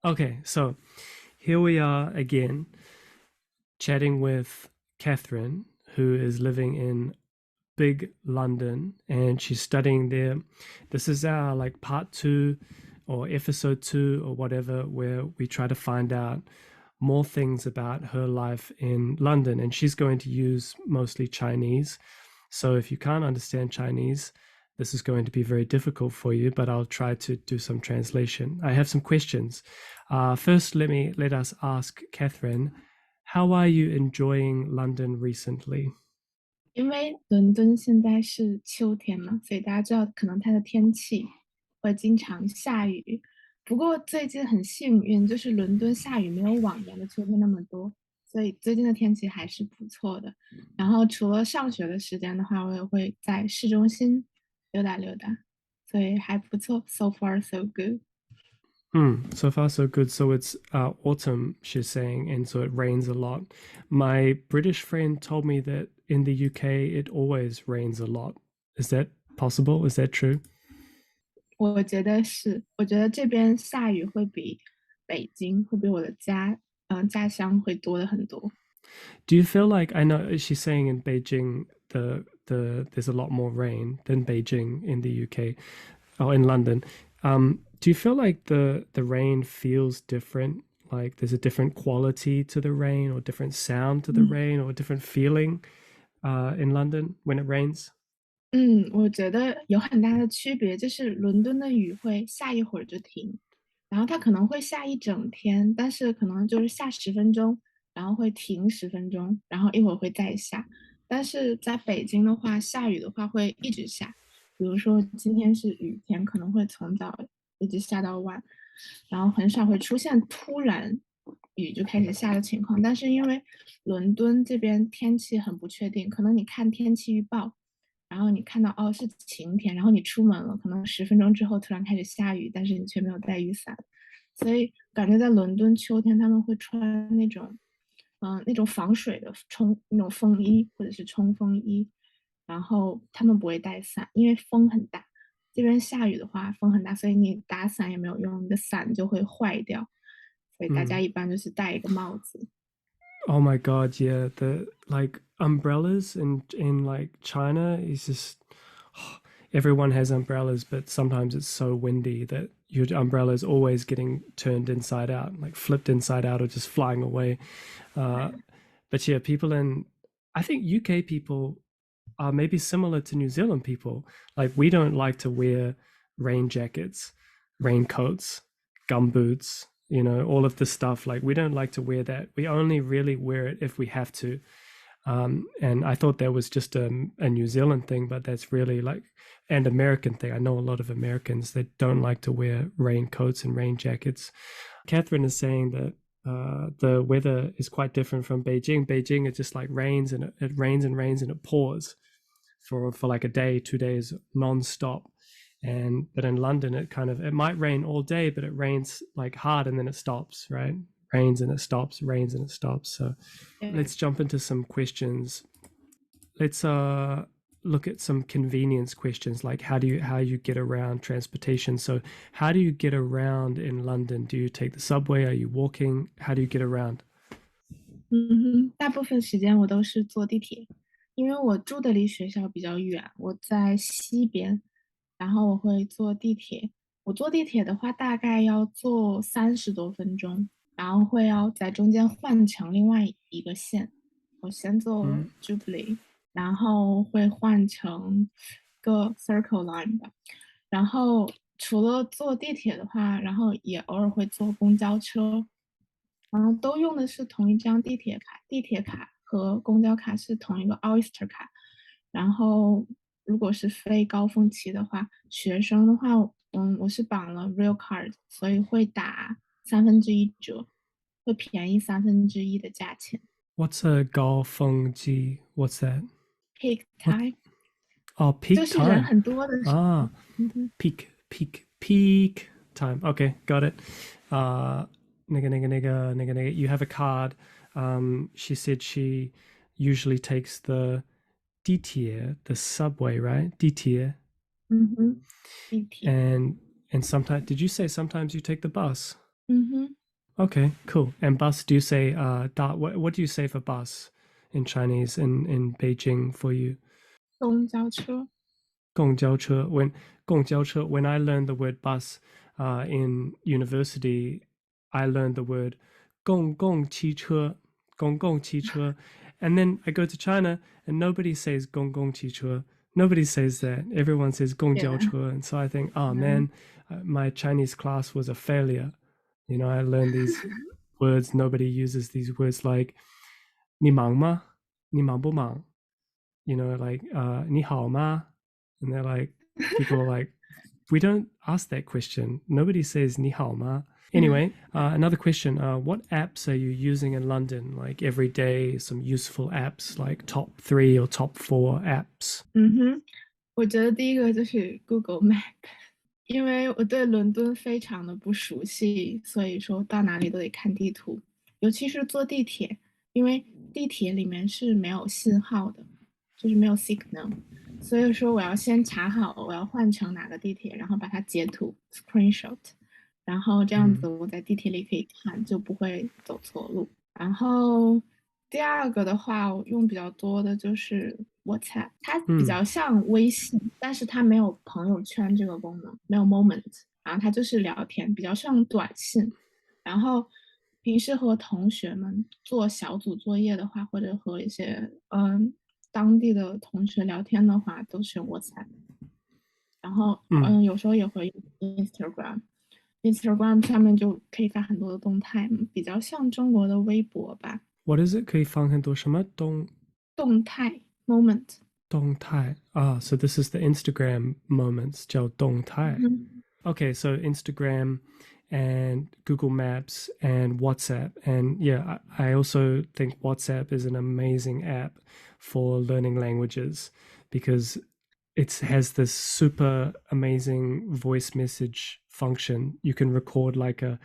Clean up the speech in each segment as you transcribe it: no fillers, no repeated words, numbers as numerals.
Okay, so here we are again, chatting with Catherine, who is living in big London and she's studying there. This is our like part two or episode two or whatever, where we try to find out more things about her life in London. And she's going to use mostly Chinese. So if you can't understand Chinese, this is going to be very difficult for you, but I'll try to do some translation. I have some questions. First, let us ask Catherine, how are you enjoying London recently?因为伦敦现在是秋天嘛，所以大家知道可能它的天气会经常下雨。不过最近很幸运，就是伦敦下雨没有往年的秋天那么多，所以最近的天气还是不错的。然后除了上学的时间的话，我也会在市中心溜达溜达，所以还不错。So far, so good. So far, so good. So it's autumn, she's saying, and so it rains a lot. My British friend told me that in the UK it always rains a lot. Is that possible? Is that true? 我觉得是，我觉得这边下雨会比北京，会比我的家乡会多的很多。Do you feel like I know she's saying in Beijing there's a lot more rain than Beijing in the UK or in London. Do you feel like the rain feels different? Like there's a different quality to the rain, or different sound to the 嗯。rain, or a different feeling in London when it rains? 嗯，我觉得有很大的区别，就是伦敦的雨会下一会儿就停，然后它可能会下一整天，但是可能就是下10分钟，然后会停10分钟，然后一会儿会再下。但是在北京的话，下雨的话会一直下，比如说今天是雨天，可能会从早一直下到晚，然后很少会出现突然雨就开始下的情况。但是因为伦敦这边天气很不确定，可能你看天气预报。然后你看到哦是晴天，然后你出门了，可能10分钟之后突然开始下雨，但是你却没有带雨伞，所以感觉在伦敦秋天他们会穿那种防水的那种风衣或者是冲锋衣，然后他们不会带伞，因为风很大。这边下雨的话风很大，所以你打伞也没有用，你的伞就会坏掉，所以大家Mm.一般就是戴一个帽子。Oh my God, yeah. The like umbrellas in like China is just everyone has umbrellas, but sometimes it's so windy that your umbrella is always getting turned inside out, like flipped inside out or just flying away. Uh, but yeah, people in I think UK people are maybe similar to New Zealand people. Like we don't like to wear rain jackets, raincoats, gumboots, all of this stuff. Like we don't like to wear that. We only really wear it if we have to. And I thought that was just a New Zealand thing, but that's really like an American thing. I know a lot of Americans that don't like to wear raincoats and rain jackets. Catherine is saying that the weather is quite different from Beijing. Beijing, it just like rains and it rains and rains and it pours for like a day, 2 days non-stop. And but in London, it might rain all day, but it rains like hard and then it stops, right? Rains and it stops, rains and it stops. So let's jump into some questions. Let's look at some convenience questions like how you get around transportation. So how do you get around in London? Do you take the subway? Are you walking? How do you get around? 大部分时间我都是坐地铁，因为我住的离学校比较远，我在西边，然后我会坐地铁。我坐地铁的话，大概要坐30多分钟，然后会要在中间换乘另外一个线。我先坐 Mm. Jubilee，然后会换成个 Circle Line 吧。然后除了坐地铁的话，然后也偶尔会坐公交车，都用的是同一张地铁卡，地铁卡和公交卡是同一个 Oyster 卡。然后如果是非高峰期的话，学生的话，我是绑了 Real Card，所以会打1/3折，会便宜1/3的价钱。What's a Gaofengji? What's that? Peak What? time Oh, 就 peak 是人 time. 很多的时候。Ah, 嗯哼。peak time. Okay, got it. Uh, nigga. You have a card. She said she usually takes the D tier, the subway, right? D tier, 嗯哼，地铁。and sometimes. Did you say sometimes you take the bus? 嗯哼，Okay, cool. And bus, do you say what do you say for bus in Chinese in Beijing for you? 公交车。公交车. When I learned the word bus in university, I learned the word 公共汽车, 公共汽车. And then I go to China and nobody says 公共汽车. Nobody says that. Everyone says 公交车. And so I think, oh Yeah. man, my Chinese class was a failure. You know, I learned these words. Nobody uses these words like 你忙吗?你忙不忙? Like 你好吗? And they're like, people are like, we don't ask that question. Nobody says 你好吗? Anyway, another question. What apps are you using in London? Like every day, some useful apps, like top 3 or top 4 apps. 嗯哼，我觉得第一个就是 Google Map，因为我对伦敦非常的不熟悉，所以说到哪里都得看地图，尤其是坐地铁，因为地铁里面是没有信号的，就是没有 signal，所以说我要先查好我要换乘哪个地铁，然后把它截图 screenshot，然后这样子我在地铁里可以看，就不会走错路。然后第二个的话，我用比较多的就是 WhatsApp，它比较像微信，但是它没有朋友圈这个功能，没有 Moment，然后它就是聊天，比较像短信。然后平时和同学们做小组作业的话，或者和一些当地的同学聊天的话，都是用 WhatsApp。然后有时候也会用 Instagram 上面就可以发很多的动态，比较像中国的微博吧。What is it? 可以放很多什么动态 moment。动态? So this is the Instagram moments, 叫动态. Okay, so Instagram and Google Maps and WhatsApp. And yeah, I also think WhatsApp is an amazing app for learning languages because it has this super amazing voice message function. You can record like a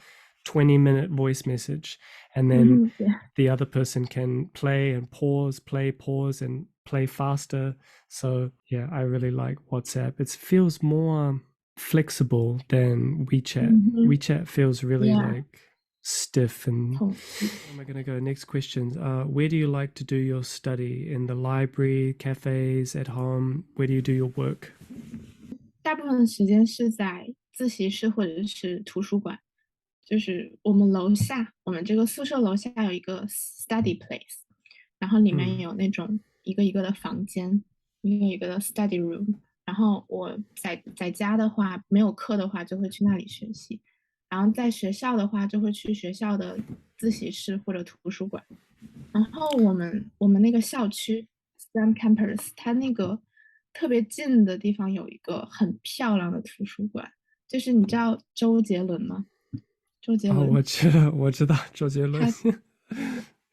20-minute voice message, and then Yeah. the other person can play and pause, play, pause, and play faster. So yeah, I really like WhatsApp. It feels more flexible than WeChat. WeChat feels really Yeah. like stiff and Where am I going to go? Next questions. Where do you like to do your study? In the library, cafes, at home? Where do you do your work? 大部分的时间是在自习室或者是图书馆，就是我们楼下，我们这个宿舍楼下有一个 study place，然后里面有那种一个一个的房间，一个一个的 study room。然后我在家的话，没有课的话就会去那里学习，然后在学校的话就会去学校的自习室或者图书馆。然后我们那个校区 STEM Campus，它那个特别近的地方有一个很漂亮的图书馆，就是你知道周杰伦吗？周杰哦，伦我知道周杰伦。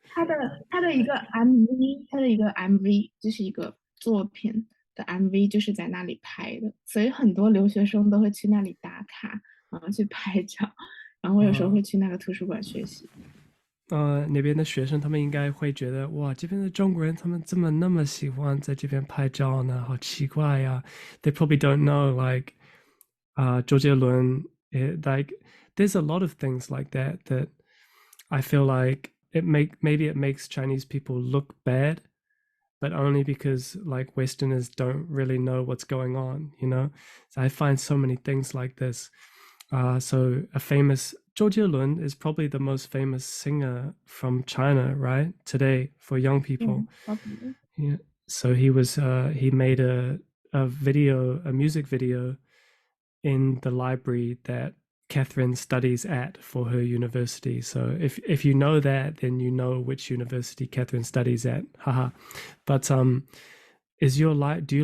他他的一个 MV，他的一个 MV 就是一个作品的 MV，就是在那里拍的，所以很多留学生都会去那里打卡，然后去拍照，然后我有时候会去那个图书馆学习。那边的学生他们应该会觉得哇，这边的中国人他们怎么那么喜欢在这边拍照呢？好奇怪呀！They probably don't know like 周杰伦 like there's a lot of things like that I feel like maybe it makes Chinese people look bad, but only because like Westerners don't really know what's going on, you know? So I find so many things like this. So a famous Zhou Jielun is probably the most famous singer from China, right? Today for young people. Yeah. So he made a music video in the library that Catherine studies at for her university. So if you know that, then you know which university Catherine studies at. Haha. But do you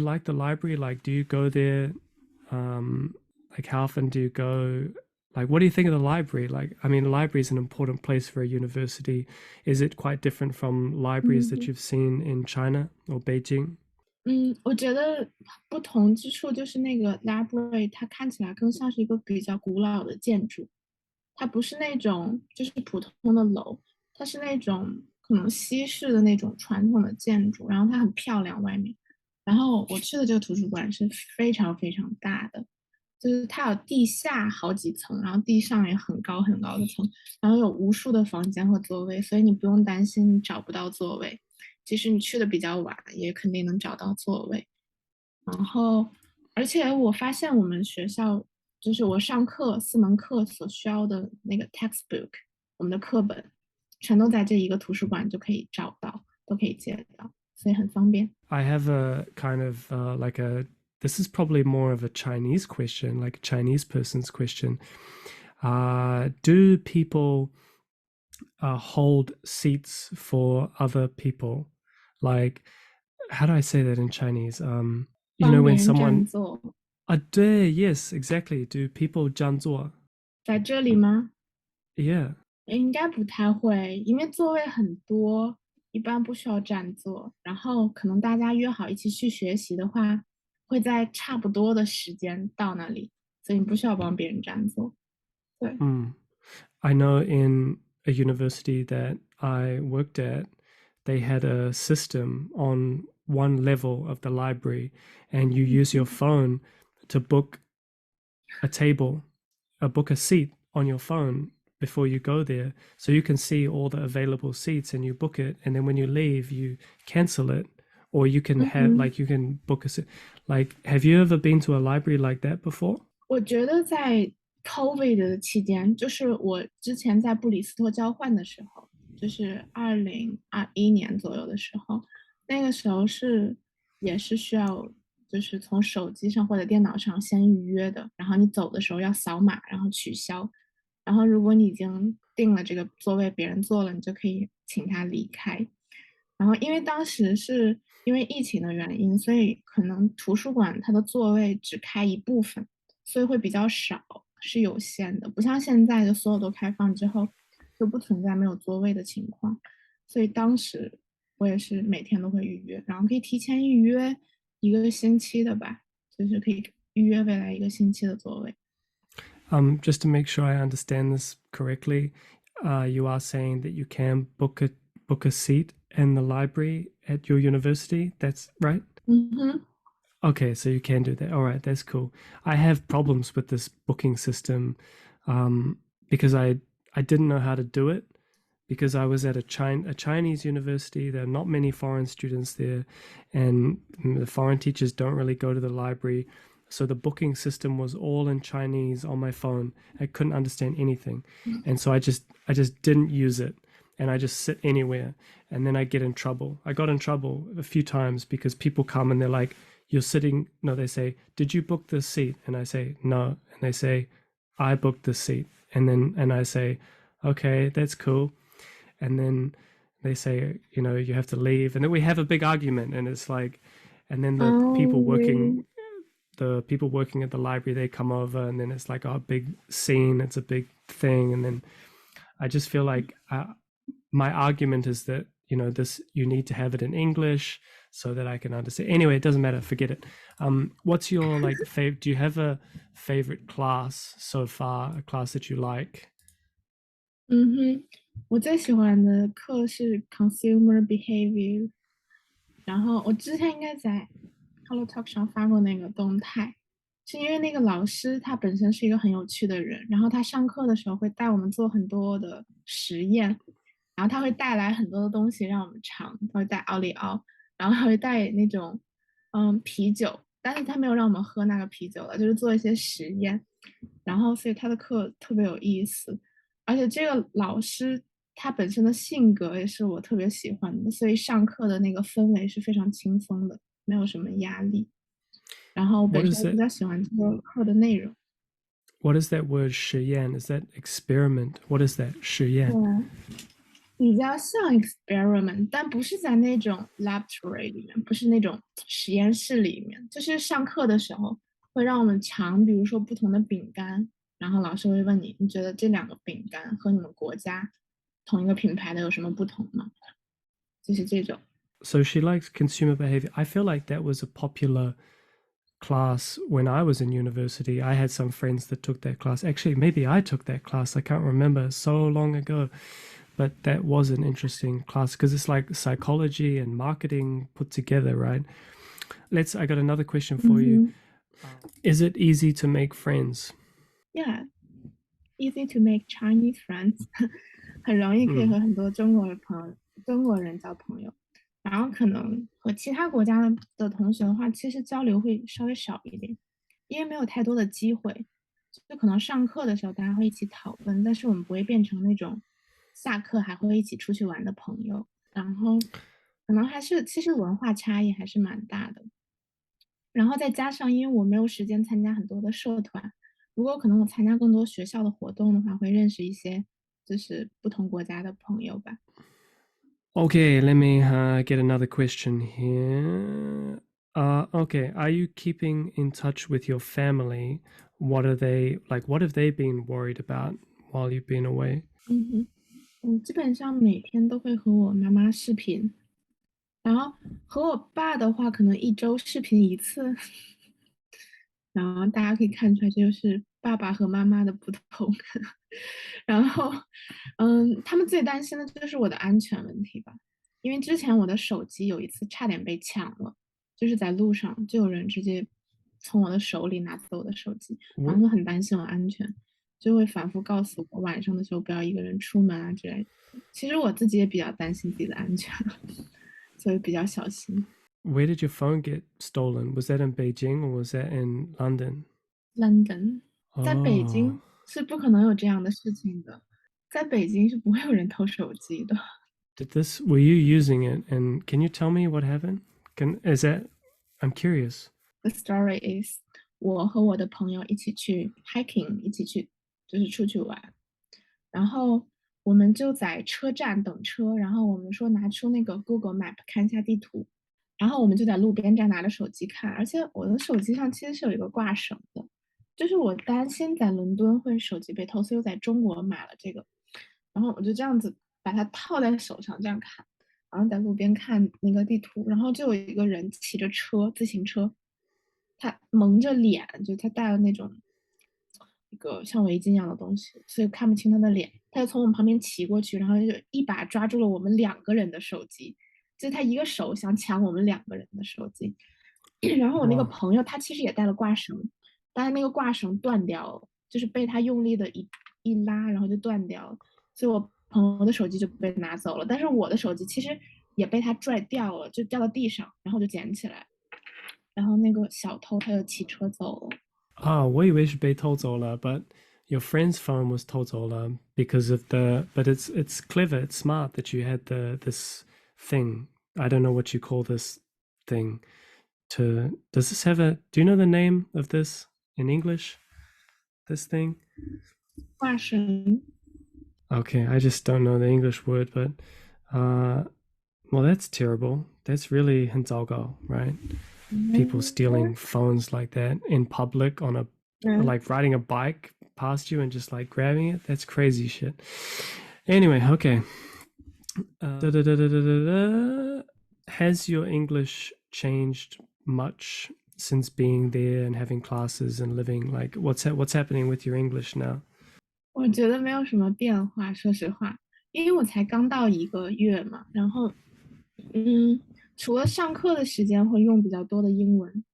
like the library? Like, do you go there? Like, how often do you go? Like, what do you think of the library? Like, I mean, the library is an important place for a university. Is it quite different from libraries that you've seen in China or Beijing? 我觉得不同之处就是那个 library，它看起来更像是一个比较古老的建筑，它不是那种就是普通的楼，它是那种可能西式的那种传统的建筑，然后它很漂亮外面。然后我去的这个图书馆是非常非常大的，就是它有地下好几层，然后地上也很高很高的层，然后有无数的房间和座位，所以你不用担心你找不到座位。即使你去的比较晚，也肯定能找到座位。然后，而且我发现我们学校就是我上课4门课所需要的那个 textbook，我们的课本全都在这一个图书馆就可以找到，都可以借到，所以很方便。I have a kind of like a, this is probably more of a Chinese question, like a Chinese person's question. Do people hold seats for other people? Like, how do I say that in Chinese? When 方言占 someone, 座，yes, exactly. Do people 占座？在这里吗？Yeah. 应该不太会，因为座位很多，一般不需要占座。然后可能大家约好一起去学习的话，会在差不多的时间到那里，所以你不需要帮别人占座。对，I know in a university that I worked at, they had a system on one level of the library, and you use your phone to book a table, book a seat on your phone before you go there. So you can see all the available seats and you book it. And then when you leave, you cancel it. Or you can have,嗯 like, you can book a seat. Like, have you ever been to a library like that before? 我觉得在 COVID 的期间，就是我之前在布里斯托交换的时候，就是2021年左右的时候，那个时候也是需要，就是从手机上或者电脑上先预约的，然后你走的时候要扫码，然后取消，然后如果你已经定了这个座位，别人坐了，你就可以请他离开。然后因为当时是因为疫情的原因，所以可能图书馆它的座位只开一部分。所以会比较少，是有限的，不像现在就所有都开放之后，就不存在没有座位的情况。所以当时我也是每天都会预约，然后可以提前预约1个星期的吧，就是可以预约未来1个星期的座位。Just to make sure I understand this correctly, you are saying that you can book a seat in the library at your university. That's right. 嗯哼，Okay, so you can do that. All right, that's cool. I have problems with this booking system because I didn't know how to do it because I was at a Chinese university. There are not many foreign students there, and the foreign teachers don't really go to the library. So the booking system was all in Chinese on my phone. I couldn't understand anything, and so I just didn't use it, and I just sit anywhere, and then I get in trouble. I got in trouble a few times because people come and they're like, "You're sitting." No, they say, "Did you book this seat?" And I say, "No," and they say, "I booked this seat," and I say, "Okay, that's cool," and then they say, "You have to leave," and then we have a big argument, and it's like, and then the people 哦，working the people working at the library, they come over, and then it's like a big scene, it's a big thing, and then I just feel like my argument is that this, you need to have it in English so that I can understand. Anyway, it doesn't matter, forget it. What's your like favorite? Do you have a favorite class so far, a class that you like? 嗯哼，我最喜欢的课是 Consumer Behavior，然后我之前应该在 Hello Talk 上发过那个动态，是因为那个老师他本身是一个很有趣的人，然后他上课的时候会带我们做很多的实验，然后他会带来很多的东西让我们尝，他会带奥利奥，然后还会带那种啤酒，但是他没有让我们喝那个啤酒了，就是做一些实验，然后所以他的课特别有意思，而且这个老师他本身的性格也是我特别喜欢的，所以上课的那个氛围是非常轻松的，没有什么压力。然后我本What is身比that?较喜欢这个课的内容。What is that word 实验? Is that experiment? What is that 实验? 对，比较像 experiment，但不是在那种 laboratory 里面，不是那种实验室里面，就是上课的时候会让我们尝，比如说不同的饼干，然后老师会问你，你觉得这2个饼干和你们国家同一个品牌的有什么不同吗？就是这种。So she likes consumer behavior. I feel like that was a popular class when I was in university. I had some friends that took that class. Actually, maybe I took that class. I can't remember, so long ago. But that was an interesting class because it's like psychology and marketing put together, right? I got another question for you. Is it easy to make friends? Yeah, easy to make Chinese friends，很容易可以和很多中国人交朋友。然后可能和其他国家的同学的话，其实交流会稍微少一点，因为没有太多的机会。就可能上课的时候大家会一起讨论，但是我们不会变成那种下课还会一起出去玩的朋友。然后可能还是其实文化差异还是蛮大的。然后再加上因为我没有时间参加很多的社团，如果可能我参加更多学校的活动的话，会认识一些就是不同国家的朋友吧。Okay, let me get another question here. Okay, are you keeping in touch with your family? What are they like? What have they been worried about while you've been away? 嗯哼，我基本上每天都会和我妈妈视频，然后和我爸的话，可能一周视频一次。然后大家可以看出来，这就是爸爸和妈妈的不同。然后，他们最担心的就是我的安全问题吧，因为之前我的手机有一次差点被抢了，就是在路上就有人直接从我的手里拿走我的手机，然后他们很担心我安全，就会反复告诉我晚上的时候不要一个人出门啊之类的。其实我自己也比较担心自己的安全，所以比较小心。Where did your phone get stolen? Was that in Beijing or was that in London? London，在北 Oh, 京是不可能有这样的事情的，在北京是不会有人偷手机的。were you using it? And can you tell me what happened? I'm curious. The story is，我和我的朋友一起去 hiking，一起去就是出去玩，然后我们就在车站等车，然后我们说拿出那个 Google Map 看一下地图，然后我们就在路边站拿着手机看，而且我的手机上其实是有一个挂绳的，就是我担心在伦敦会手机被偷，所以我在中国买了这个，然后我就这样子把它套在手上这样看，然后在路边看那个地图，然后就有一个人骑着自行车，他蒙着脸，就他戴了那种一个像围巾一样的东西，所以看不清他的脸。他就从我们旁边骑过去，然后就一把抓住了我们两个人的手机，就是他一个手想抢我们两个人的手机。然后我那个 Wow. 朋友他其实也带了挂绳，但是那个挂绳断掉了，就是被他用力的一拉，然后就断掉了，所以我朋友的手机就被拿走了。但是我的手机其实也被他拽掉了，就掉到地上，然后就捡起来，然后那个小偷他就骑车走了。Ah, 我以为是被偷走了, but your friend's phone was 偷走了 because of but it's clever, it's smart that you had this thing. I don't know what you call this thing. Does this do you know the name of this in English? This thing? 挂绳 Okay, I just don't know the English word, but uh, well, that's terrible. That's really 很糟糕, right? People stealing phones like that in public on like riding a bike past you and just like grabbing it. That's crazy shit. Anyway, okay. Has your English changed much since being there and having classes and living? Like, what's happening with your English now? 我觉得没有什么变化，说实话，因为我才刚到1个月嘛，然后，除了上课的时间会用比较多的英文，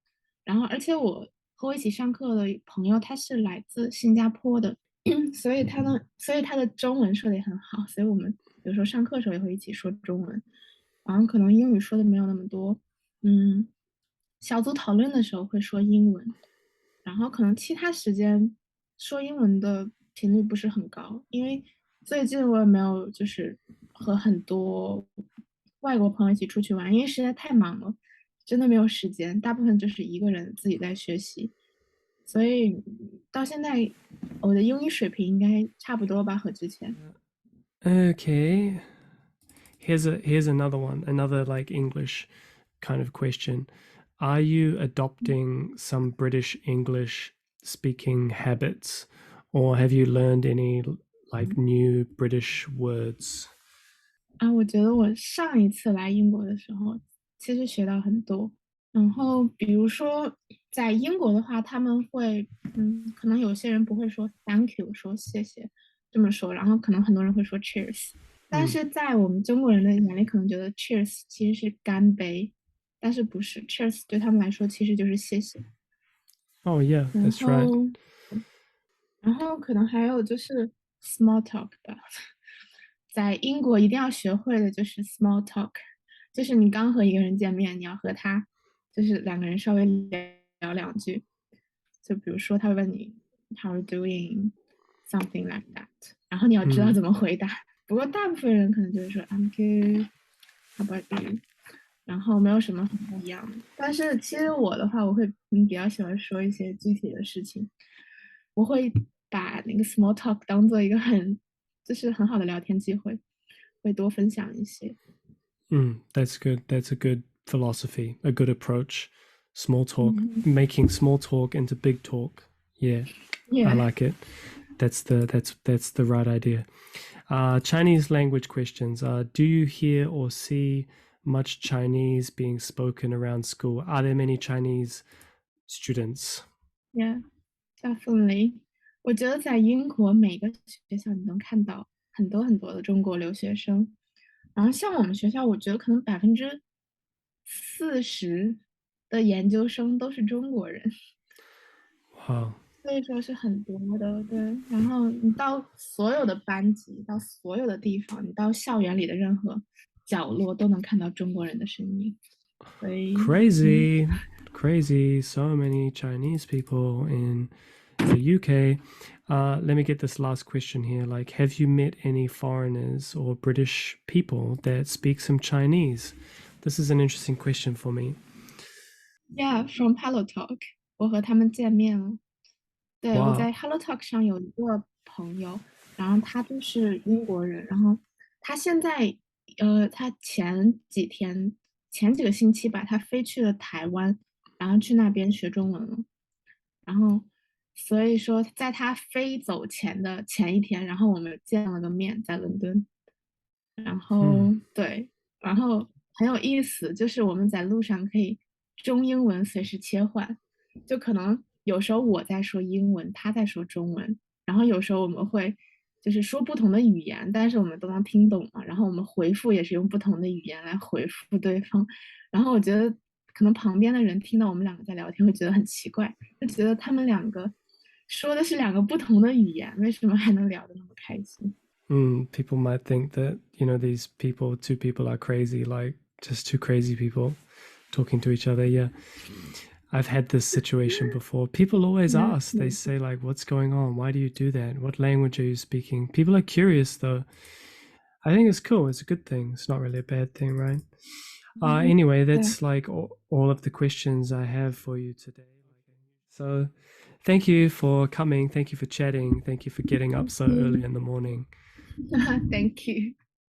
然后而且我和我一起上课的朋友他是来自新加坡的，所以他的中文说的也很好，所以我们有时候上课的时候也会一起说中文，然后可能英语说的没有那么多，嗯，小组讨论的时候会说英文，然后可能其他时间说英文的频率不是很高，因为最近我也没有就是和很多外国朋友一起出去玩，因为实在太忙了，真的没有时间，大部分就是一个人自己在学习，所以到现在我的英语水平应该差不多吧，和之前。Okay. Here's another one, another like English kind of question. Are you adopting some British English speaking habits, or have you learned any like new British words? 啊，我觉得我上一次来英国的时候，其实学到很多。然后比如说在英国的话，他们会，可能有些人不会说 thank you，说谢谢这么说，然后可能很多人会说 cheers。但Mm. 是在我们中国人的眼里，可能觉得 cheers 其实是干杯，但是不是 cheers 对他们来说其实就是谢谢。Oh yeah, 然 that's right. 后可能还有就是 small talk 吧，在英国一定要学会的就是 small talk，就是你刚和一个人见面，你要和他就是两个人稍微聊两句，就比如说他会问你 how are you doing something like that，然后你要知道 Mm, 怎么回答。不过大部分人可能就会说 I'm good，how about you？然后没有什么很不一样的。但是其实我的话，我会比较喜欢说一些具体的事情，我会把那个 small talk 当做一个就是很好的聊天机会，会多分享一些。that's good. That's a good philosophy, a good approach. Small talk, 嗯 making small talk into big talk. Yeah, I ，Yeah，like it. That's the right idea. Chinese language questions. Do you hear or see much Chinese being spoken around school? Are there many Chinese students? Yeah，definitely。我觉得在英国每个学校你能看到很多很多的中国留学生，然后像我们学校，我觉得可能40%的研究生都是中国人。Wow. 所以说是很多的，对。然后你到所有的班级，到所有的地方，你到校园里的任何角落都能看到中国人的身影。所以，Crazy, crazy. So many Chinese people in the UK. Let me get this last question here. Like, have you met any foreigners or British people that speak some Chinese? This is an interesting question for me. Yeah，from Hello Talk，我和他们见面了。对，我Wow. 在 Hello Talk 上有一个朋友，然后他就是英国人，然后他现在，他前几个星期吧，他飞去了台湾，然后去那边学中文了。然后，所以说在他飞走前的前一天，然后我们见了个面，在伦敦。然Hmm. 后对，然后很有意思，就是我们在路上可以中英文随时切换，就可能有时候我在说英文，他在说中文，然后有时候我们会就是说不同的语言，但是我们都能听懂嘛，然后我们回复也是用不同的语言来回复对方，然后我觉得可能旁边的人听到我们两个在聊天会觉得很奇怪，就觉得他们两个说的是两个不同的语言，为什么还能聊得那么开心？People might think that, these people, two people are crazy, like just two crazy people talking to each other. Yeah. I've had this situation before. People always Yeah. ask, they say, like, what's going on? Why do you do that? What language are you speaking? People are curious, though. I think it's cool. It's a good thing. It's not really a bad thing, right? Anyway, Yeah. that's like all of the questions I have for you today. So thank you for coming. Thank you for chatting. Thank you for getting up so early in the morning. Thank you.